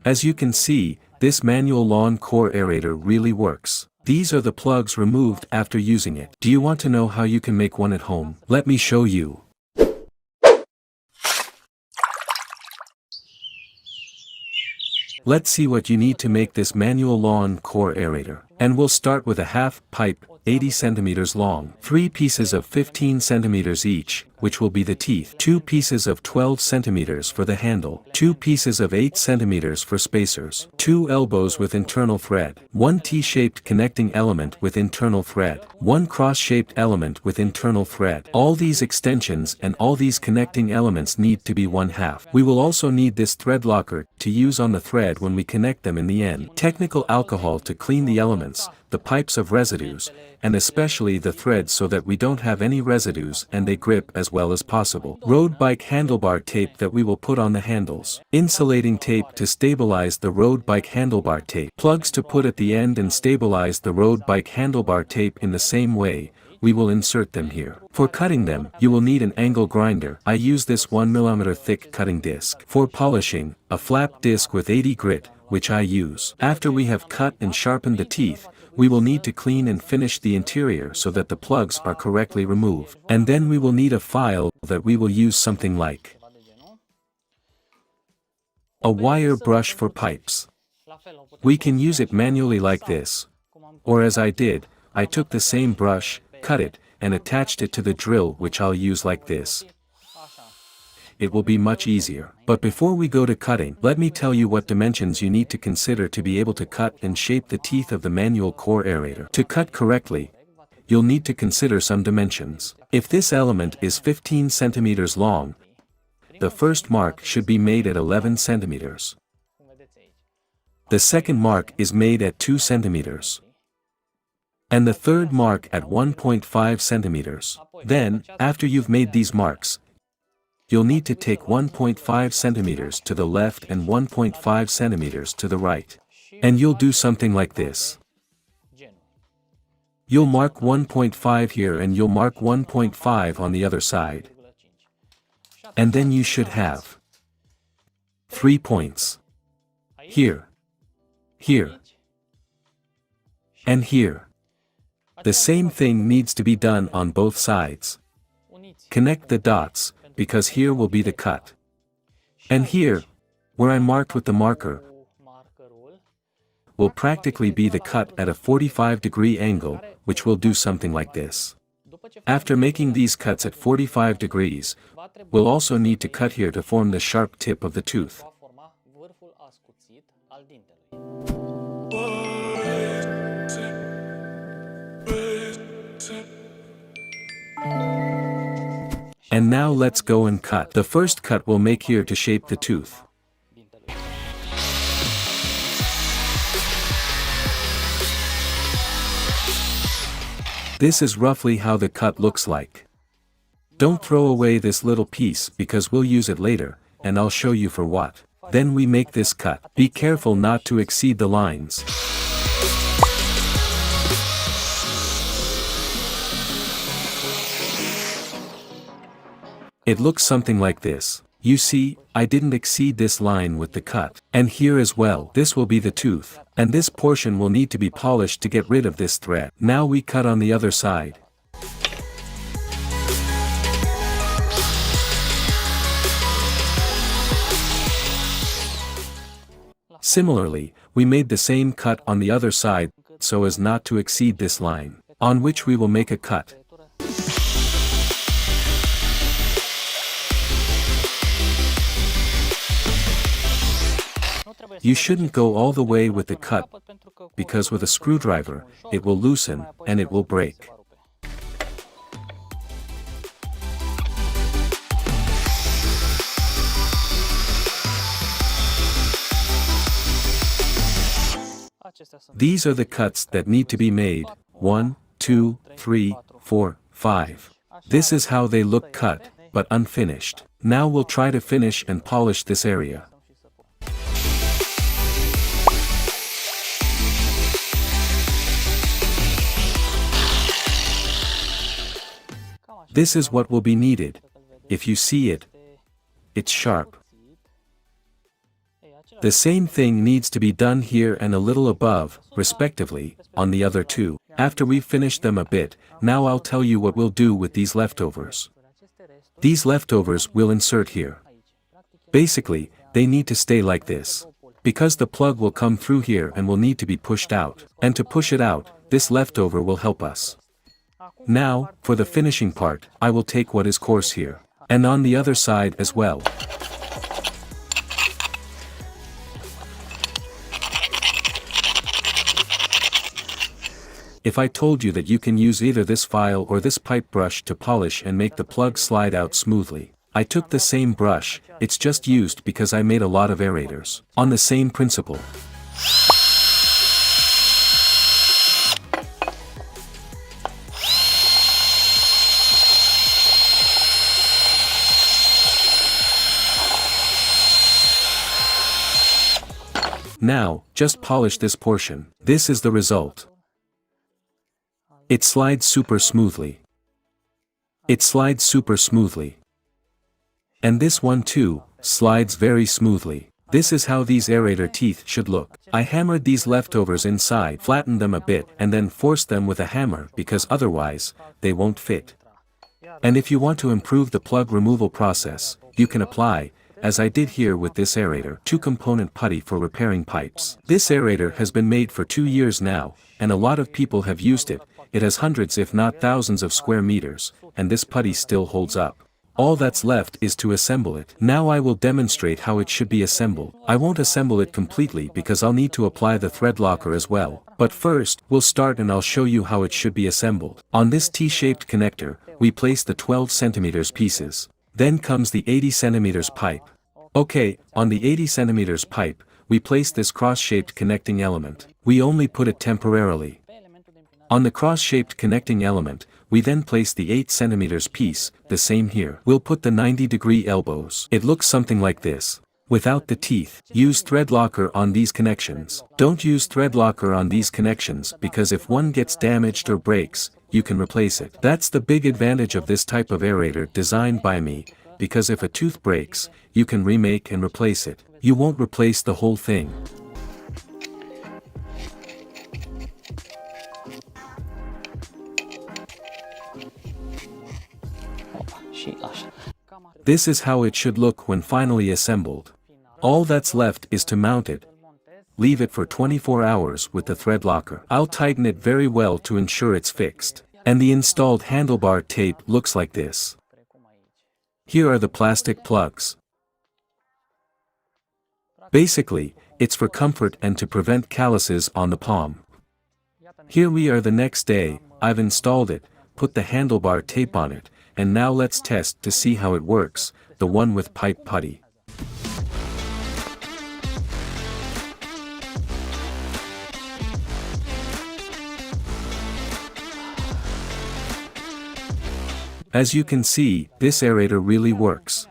As you can see, this manual lawn core aerator really works. These are the plugs removed after using it. Do you want to know how you can make one at home? Let me show you. Let's see what you need to make this manual lawn core aerator. And we'll start with a half pipe, 80 centimeters long, 3 pieces of 15 centimeters each, which will be the teeth, 2 pieces of 12 centimeters for the handle, 2 pieces of 8 centimeters for spacers, 2 elbows with internal thread, 1 T-shaped connecting element with internal thread, 1 cross-shaped element with internal thread. All these extensions and all these connecting elements need to be 1/2. We will also need this thread locker to use on the thread when we connect them in the end. Technical alcohol to clean the elements, the pipes of residues, and especially the threads so that we don't have any residues and they grip as well as possible. Road bike handlebar tape that we will put on the handles. Insulating tape to stabilize the road bike handlebar tape. Plugs to put at the end and stabilize the road bike handlebar tape in the same way. We will insert them here. For cutting them, you will need an angle grinder. I use this 1 mm thick cutting disc. For polishing, a flap disc with 80 grit, which I use. After we have cut and sharpened the teeth, we will need to clean and finish the interior so that the plugs are correctly removed. And then we will need a file that we will use something like a wire brush for pipes. We can use it manually like this. Or as I did, I took the same brush, cut it, and attached it to the drill, which I'll use like this. It will be much easier. But before we go to cutting, let me tell you what dimensions you need to consider to be able to cut and shape the teeth of the manual core aerator. To cut correctly, you'll need to consider some dimensions. If this element is 15 centimeters long, the first mark should be made at 11 centimeters. The second mark is made at 2 centimeters. And the third mark at 1.5 centimeters. Then, after you've made these marks, you'll need to take 1.5 centimeters to the left and 1.5 centimeters to the right. And you'll do something like this. You'll mark 1.5 here and you'll mark 1.5 on the other side. And then you should have 3 points. Here. Here. And here. The same thing needs to be done on both sides. Connect the dots, because here will be the cut. And here, where I marked with the marker, will practically be the cut at a 45-degree angle, which will do something like this. After making these cuts at 45 degrees, we'll also need to cut here to form the sharp tip of the tooth. And now let's go and cut. The first cut we'll make here to shape the tooth. This is roughly how the cut looks like. Don't throw away this little piece because we'll use it later, and I'll show you for what. Then we make this cut. Be careful not to exceed the lines. It looks something like this. You see, I didn't exceed this line with the cut. And here as well, this will be the tooth. And this portion will need to be polished to get rid of this thread. Now we cut on the other side. Similarly, we made the same cut on the other side, so as not to exceed this line, on which we will make a cut. You shouldn't go all the way with the cut, because with a screwdriver, it will loosen, and it will break. These are the cuts that need to be made, 1, 2, 3, 4, 5. This is how they look cut, but unfinished. Now we'll try to finish and polish this area. This is what will be needed. If you see it, it's sharp. The same thing needs to be done here and a little above, respectively, on the other two. After we've finished them a bit, now I'll tell you what we'll do with these leftovers. These leftovers we'll insert here. Basically, they need to stay like this. Because the plug will come through here and will need to be pushed out. And to push it out, this leftover will help us. Now, for the finishing part, I will take what is coarse here. And on the other side as well. If I told you that you can use either this file or this pipe brush to polish and make the plug slide out smoothly. I took the same brush, it's just used because I made a lot of aerators. On the same principle. Now, just polish this portion. This is the result. It slides super smoothly. It slides super smoothly. And this one too, slides very smoothly. This is how these aerator teeth should look. I hammered these leftovers inside, flattened them a bit, and then forced them with a hammer because otherwise, they won't fit. And if you want to improve the plug removal process, you can apply, as I did here with this aerator, 2-component putty for repairing pipes. This aerator has been made for 2 years now, and a lot of people have used it. It has hundreds if not thousands of square meters, and this putty still holds up. All that's left is to assemble it. Now I will demonstrate how it should be assembled. I won't assemble it completely because I'll need to apply the thread locker as well. But first, we'll start and I'll show you how it should be assembled. On this T-shaped connector, we place the 12 cm pieces. Then comes the 80 cm pipe. Okay, on the 80 cm pipe, we place this cross-shaped connecting element. We only put it temporarily. On the cross-shaped connecting element, we then place the 8 cm piece, the same here. We'll put the 90-degree elbows. It looks something like this. Without the teeth. Use thread locker on these connections. Don't use thread locker on these connections because if one gets damaged or breaks, you can replace it. That's the big advantage of this type of aerator designed by me, because if a tooth breaks, you can remake and replace it. You won't replace the whole thing. This is how it should look when finally assembled. All that's left is to mount it. Leave it for 24 hours with the thread locker. I'll tighten it very well to ensure it's fixed. And the installed handlebar tape looks like this. Here are the plastic plugs. Basically, it's for comfort and to prevent calluses on the palm. Here we are the next day. I've installed it, put the handlebar tape on it, and now let's test to see how it works, the one with pipe putty. As you can see, this aerator really works.